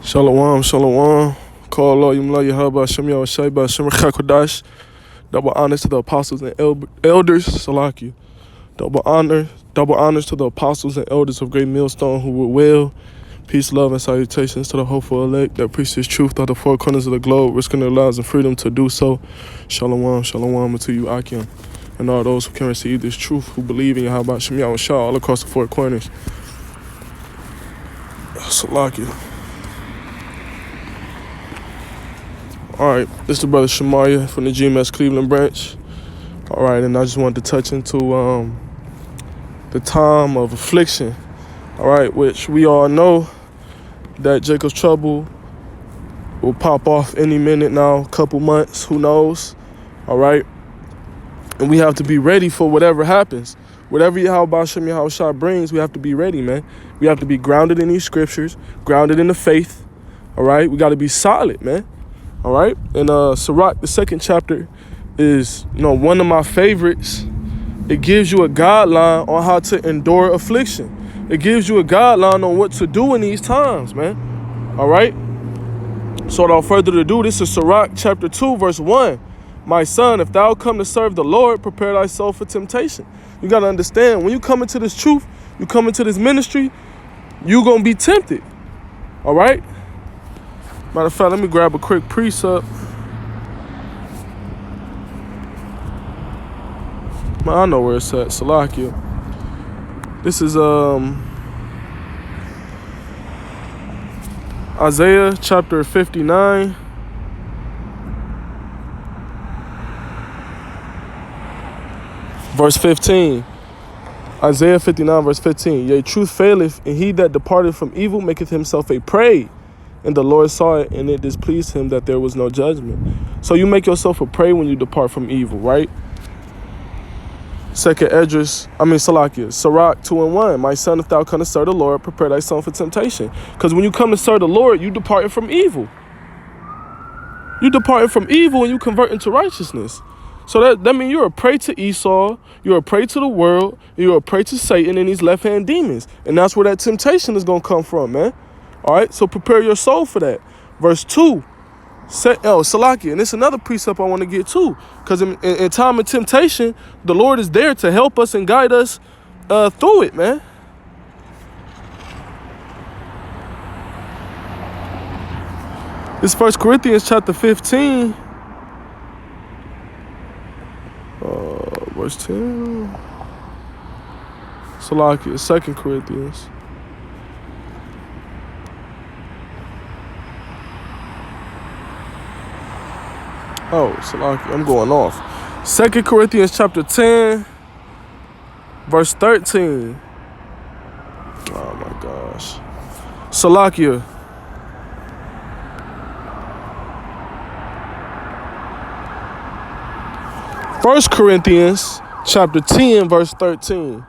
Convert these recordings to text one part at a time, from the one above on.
Shalom, shalom. Call Lord Yumla Yahaba Shem Yahweh Shem Chakodash. Double honors to the apostles and elders. Salaki. Double honors to the apostles and elders of Great Millstone who were well. Peace, love, and salutations to the hopeful elect that preach His truth throughout the four corners of the globe, risking their lives and freedom to do so. Shalom, shalom unto you, Akim, and all those who can receive this truth, who believe in Yahweh Shem Yahweh Shah all across the four corners. Salaki. All right, this is the brother Shemaiah from the GMS Cleveland branch. All right, and I just wanted to touch into the time of affliction. All right, which we all know that Jacob's trouble will pop off any minute now, couple months, who knows? All right, and we have to be ready for whatever happens. Whatever Yahweh Shem Yahweh Shah brings, we have to be ready, man. We have to be grounded in these scriptures, grounded in the faith. All right, we got to be solid, man. All right, and Sirach, the second chapter, is one of my favorites. It gives you a guideline on how to endure affliction. It gives you a guideline on what to do in these times, man. All right. So without further ado, this is Sirach chapter 2, verse 1. My son, if thou come to serve the Lord, prepare thyself for temptation. You got to understand, when you come into this truth, you come into this ministry, you're going to be tempted. All right. Matter of fact, let me grab a quick precept. Man, I know where it's at. Salakia. This is Isaiah chapter 59. Verse 15. Isaiah 59, verse 15. Yea, truth faileth, and he that departed from evil maketh himself a prey. And the Lord saw it, and it displeased him that there was no judgment. So you make yourself a prey when you depart from evil, right? Salakia, Sirach 2 and 1. My son, if thou come to serve the Lord, prepare thyself for temptation. Because when you come to serve the Lord, you departing from evil. You departing from evil and you convert into righteousness. So that means you're a prey to Esau, you're a prey to the world, you're a prey to Satan and these left-hand demons. And that's where that temptation is going to come from, man. All right, so prepare your soul for that. Verse 2, Salaki, and it's another precept I want to get to, because in time of temptation, the Lord is there to help us and guide us through it, man. This 1 Corinthians chapter 15, verse 10. Salaki, 2 Corinthians. Oh, Salaki, I'm going off. 2 Corinthians chapter 10, verse 13. Oh my gosh. Salakia. First Corinthians chapter 10, verse 13.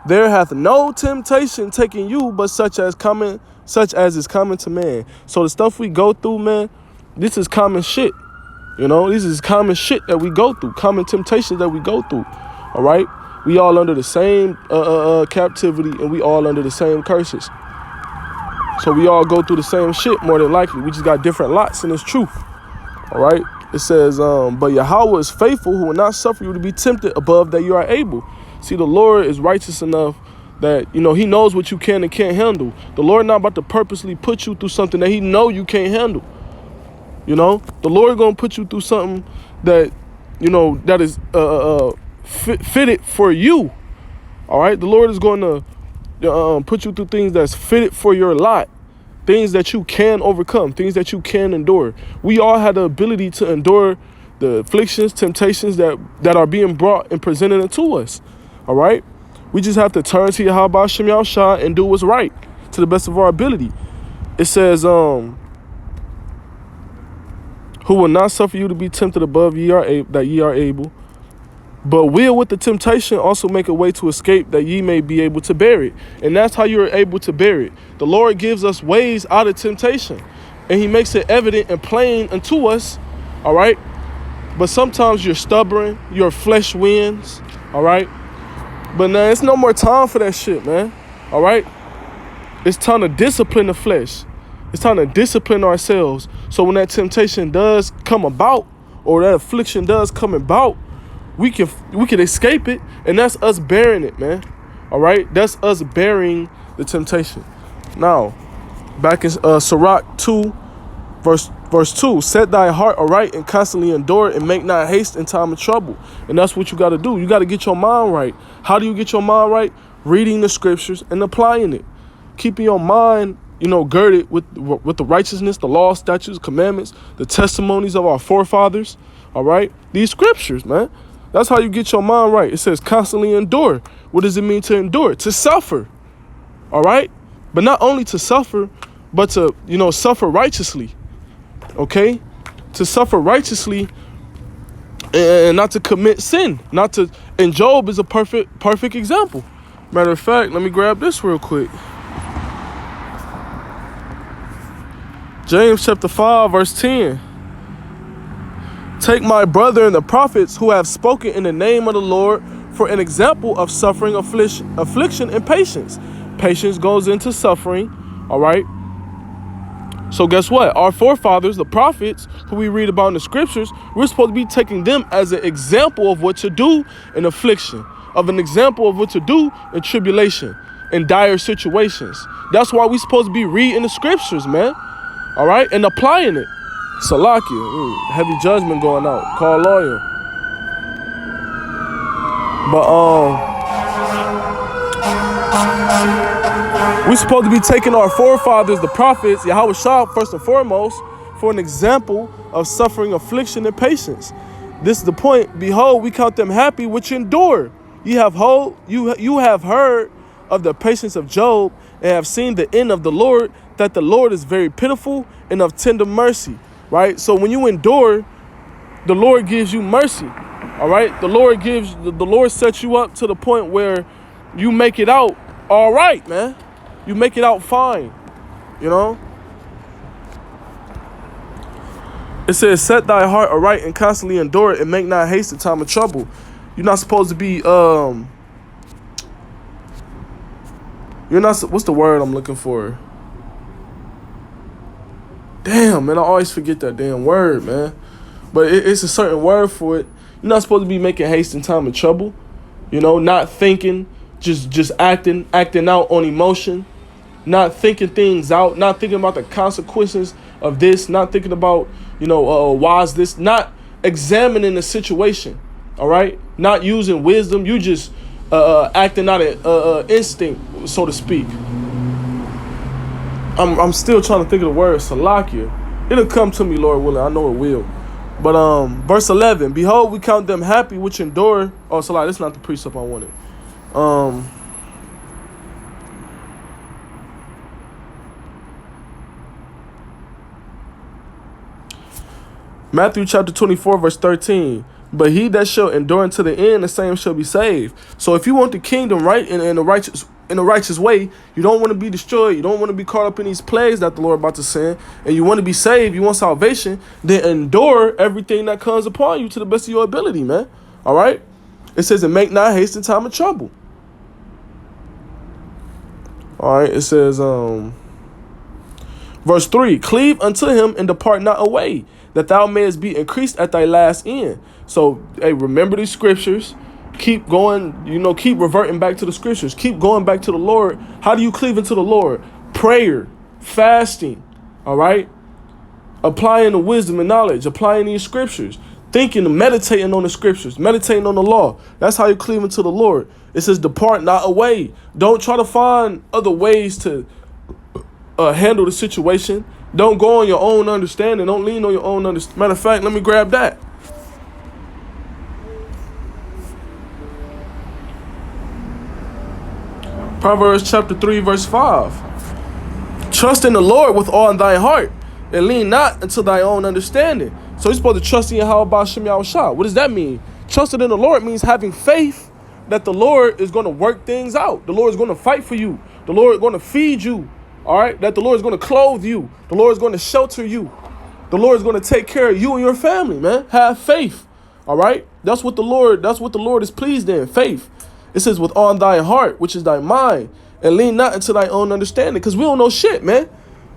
There hath no temptation taken you, but such as is common to man. So the stuff we go through, man, this is common shit. This is common shit that we go through, common temptations that we go through. All right, we all under the same captivity, and we all under the same curses. So we all go through the same shit more than likely. We just got different lots in this truth. All right. It says, but Yahweh is faithful, who will not suffer you to be tempted above that you are able. See, the Lord is righteous enough that, He knows what you can and can't handle. The Lord not about to purposely put you through something that He know you can't handle. The Lord gonna put you through something that, that is fitted for you. All right, the Lord is going to put you through things that's fitted for your lot, things that you can overcome, things that you can endure. We all have the ability to endure the afflictions, temptations that are being brought and presented unto us. All right, we just have to turn to Yahweh Shem Yahweh Shah and do what's right to the best of our ability. It says, who will not suffer you to be tempted above ye are able, but will with the temptation also make a way to escape that ye may be able to bear it. And that's how you're able to bear it. The Lord gives us ways out of temptation, and He makes it evident and plain unto us. All right. But sometimes you're stubborn, your flesh wins. All right. But now it's no more time for that shit, man. All right. It's time to discipline the flesh. It's time to discipline ourselves. So when that temptation does come about, or that affliction does come about, we can escape it, and that's us bearing it, man. All right, that's us bearing the temptation. Now, back in Sirach 2, verse 2, set thy heart aright and constantly endure and make not haste in time of trouble. And that's what you got to do. You got to get your mind right. How do you get your mind right? Reading the scriptures and applying it. Keeping your mind, girded with the righteousness, the law, statutes, commandments, the testimonies of our forefathers. All right? These scriptures, man. That's how you get your mind right. It says constantly endure. What does it mean to endure? To suffer. All right? But not only to suffer, but to, suffer righteously. Okay? To suffer righteously and not to commit sin. And Job is a perfect example. Matter of fact, let me grab this real quick. James chapter 5, verse 10. Take my brother and the prophets who have spoken in the name of the Lord for an example of suffering, affliction, and patience. Patience goes into suffering, all right? So guess what? Our forefathers, the prophets, who we read about in the scriptures, we're supposed to be taking them as an example of what to do in affliction, of an example of what to do in tribulation, in dire situations. That's why we're supposed to be reading the scriptures, man, all right? And applying it. Salakia, heavy judgment going out. Call lawyer. But we're supposed to be taking our forefathers, the prophets, Yahweh Shah, first and foremost, for an example of suffering, affliction, and patience. This is the point. Behold, we count them happy which endure. You have heard of the patience of Job and have seen the end of the Lord, that the Lord is very pitiful and of tender mercy. Right? So when you endure, the Lord gives you mercy. All right? The Lord sets you up to the point where you make it out all right, man. You make it out fine. It says, set thy heart aright and constantly endure it and make not haste in time of trouble. You're not supposed to be, what's the word I'm looking for? Damn, man, I always forget that damn word, man. But it's a certain word for it. You're not supposed to be making haste in time of trouble. Not thinking, just acting out on emotion. Not thinking things out. Not thinking about the consequences of this. Not thinking about, why is this. Not examining the situation, all right? Not using wisdom. You just acting out of instinct, so to speak. I'm still trying to think of the word Salakia. It'll come to me, Lord willing. I know it will. But verse 11, behold, we count them happy which endure. Oh, Salakia, this is not the precept I wanted. Matthew chapter 24, verse 13. But he that shall endure unto the end, the same shall be saved. So if you want the kingdom right in a righteous way, you don't want to be destroyed, you don't want to be caught up in these plagues that the Lord about to send, and you want to be saved, you want salvation, then endure everything that comes upon you to the best of your ability, man. All right? It says, and make not haste in time of trouble. All right, it says, verse 3, cleave unto him and depart not away, that thou mayest be increased at thy last end. So, hey, remember these scriptures. Keep going, keep reverting back to the scriptures. Keep going back to the Lord. How do you cleave into the Lord? Prayer, fasting, all right? Applying the wisdom and knowledge, applying these scriptures, thinking and meditating on the scriptures, meditating on the law. That's how you cleave into the Lord. It says, depart not away. Don't try to find other ways to handle the situation. Don't go on your own understanding. Don't lean on your own understanding. Matter of fact, let me grab that. Proverbs chapter 3, verse 5. Trust in the Lord with all thy heart, and lean not unto thy own understanding. So you're supposed to trust in Yahweh Ba'ashem Yahushua. What does that mean? Trusting in the Lord means having faith that the Lord is going to work things out. The Lord is going to fight for you. The Lord is going to feed you. All right? That the Lord is going to clothe you. The Lord is going to shelter you. The Lord is going to take care of you and your family, man. Have faith. All right? That's what the Lord is pleased in, faith. It says, with all thy heart, which is thy mind, and lean not into thy own understanding. Because we don't know shit, man.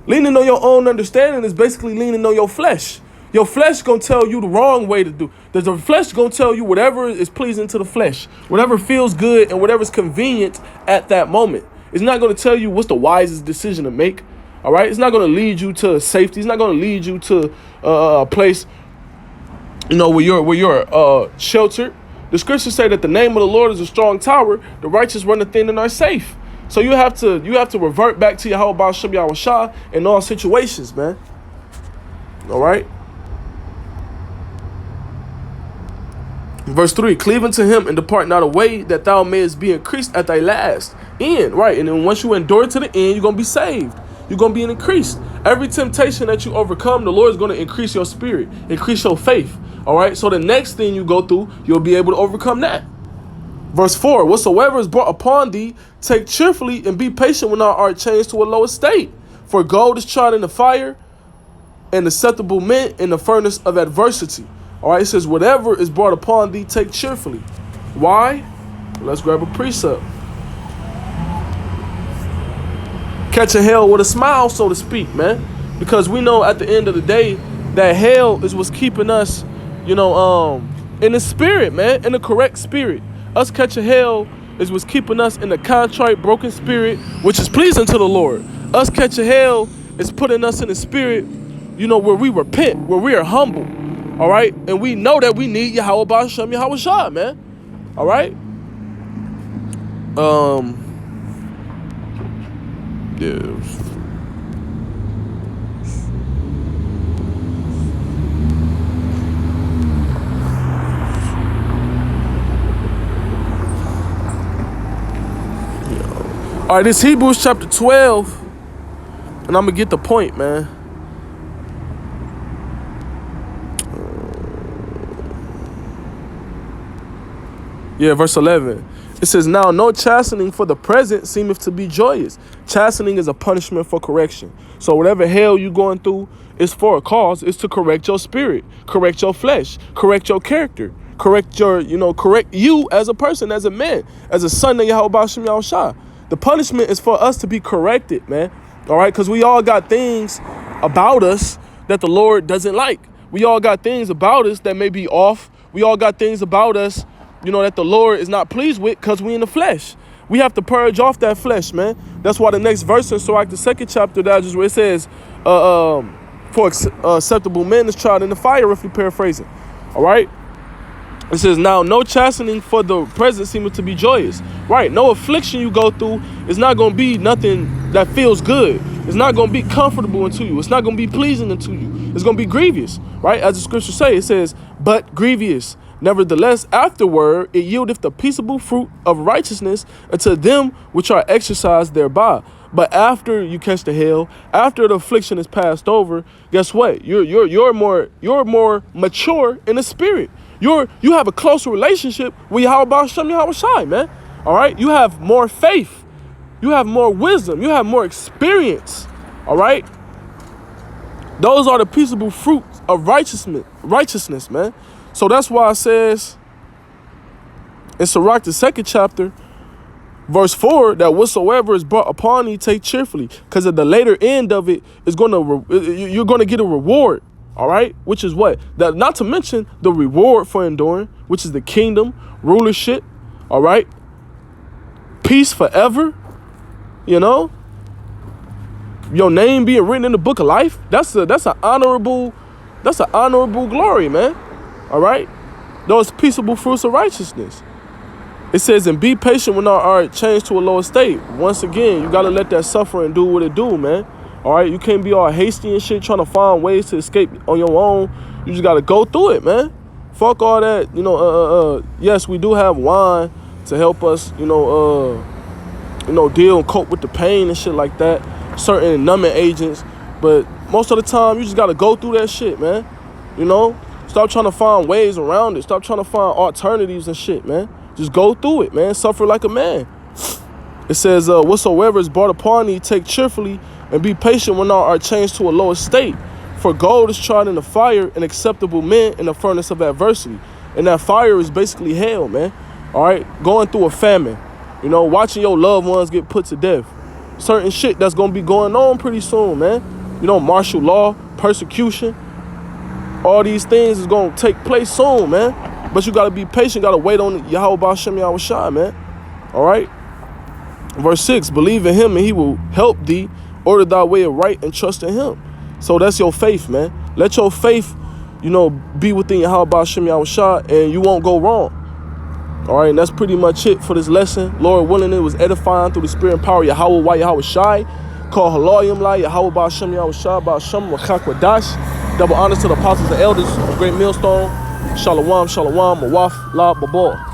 Leaning on your own understanding is basically leaning on your flesh. Your flesh gonna tell you the wrong way to do. The flesh gonna tell you whatever is pleasing to the flesh, whatever feels good and whatever's convenient at that moment. It's not gonna tell you what's the wisest decision to make. All right, it's not gonna lead you to safety. It's not gonna lead you to a place, where you're sheltered. The scriptures say that the name of the Lord is a strong tower. The righteous run in and are safe. So you have to revert back to Yahweh Shem Yahushua in all situations, man. All right. Verse 3, cleave unto him and depart not away, that thou mayest be increased at thy last end. Right. And then once you endure to the end, you're going to be saved. You're going to be increased. Every temptation that you overcome, the Lord is going to increase your spirit, increase your faith. All right. So the next thing you go through, you'll be able to overcome that. Verse 4, whatsoever is brought upon thee, take cheerfully and be patient when thou art changed to a low estate. For gold is tried in the fire, and acceptable mint in the furnace of adversity. All right, it says, whatever is brought upon thee, take cheerfully. Why? Let's grab a precept. Catch a hell with a smile, so to speak, man. Because we know at the end of the day that hell is what's keeping us, in the spirit, man, in the correct spirit. Us catching hell is what's keeping us in the contrite, broken spirit, which is pleasing to the Lord. Us catching hell is putting us in the spirit, where we repent, where we are humble. All right, and we know that we need Yahweh Shem Yahushua, man. All right. Yeah. All right, this Hebrews chapter 12, and I'm gonna get the point, man. Yeah, verse 11. It says, now no chastening for the present seemeth to be joyous. Chastening is a punishment for correction. So whatever hell you're going through is for a cause. It's to correct your spirit, correct your flesh, correct your character, correct correct you as a person, as a man, as a son of Yahweh Shem Yahushua. The punishment is for us to be corrected, man. All right, because we all got things about us that the Lord doesn't like. We all got things about us that may be off. We all got things about us that the Lord is not pleased with because we in the flesh. We have to purge off that flesh, man. That's why the next verse in Sirach, the second chapter, that just where it says, for acceptable men is tried in the fire, if you paraphrasing. All right. It says, now no chastening for the present seemeth to be joyous. Right. No affliction you go through is not going to be nothing that feels good. It's not going to be comfortable unto you. It's not going to be pleasing unto you. It's going to be grievous. Right. As the scriptures say, it says, but grievous. Nevertheless, afterward, it yieldeth the peaceable fruit of righteousness unto them which are exercised thereby. But after you catch the hell, after the affliction is passed over, guess what? You're more mature in the spirit. You have a closer relationship with Yahweh Shem Yahushua, man. All right, you have more faith, you have more wisdom, you have more experience. All right, those are the peaceable fruits of righteousness, man. So that's why it says in Sirach, the second chapter, verse 4, that whatsoever is brought upon thee, take cheerfully, because at the later end of it is you're going to get a reward. All right, which is what? That not to mention the reward for enduring, which is the kingdom, rulership. All right, peace forever. Your name being written in the book of life. That's an honorable glory, man. All right, those peaceable fruits of righteousness. It says, and be patient when thou art changed to a lower state. Once again, you got to let that suffering do what it do, man. All right, you can't be all hasty and shit trying to find ways to escape on your own. You just got to go through it, man. Fuck all that, yes, we do have wine to help us, deal and cope with the pain and shit like that. Certain numbing agents. But most of the time, you just got to go through that shit, man. Stop trying to find ways around it. Stop trying to find alternatives and shit, man. Just go through it, man. Suffer like a man. It says, whatsoever is brought upon thee, take cheerfully, and be patient when thou art changed to a lower state. For gold is tried in the fire, and acceptable men in the furnace of adversity. And that fire is basically hell, man. All right? Going through a famine. Watching your loved ones get put to death. Certain shit that's going to be going on pretty soon, man. martial law, persecution. All these things is going to take place soon, man. But you got to be patient. Got to wait on Yahweh B'Shem Yahweh Shai, man. All right? Verse 6, believe in him and he will help thee. Order thy way of right and trust in him. So that's your faith, man. Let your faith, be within Yahweh B'Shem Yahweh Shai, and you won't go wrong. All right, and that's pretty much it for this lesson. Lord willing, it was edifying through the spirit and power of Yahweh, Why Yahweh Shai. Call Halayim La, Yahweh B'Shem Yahweh Shai, B'Shem Rachak Wadash. Double honors to the apostles and elders of Great Millstone. Shalom, Shalom, Mawaf, La, Babor.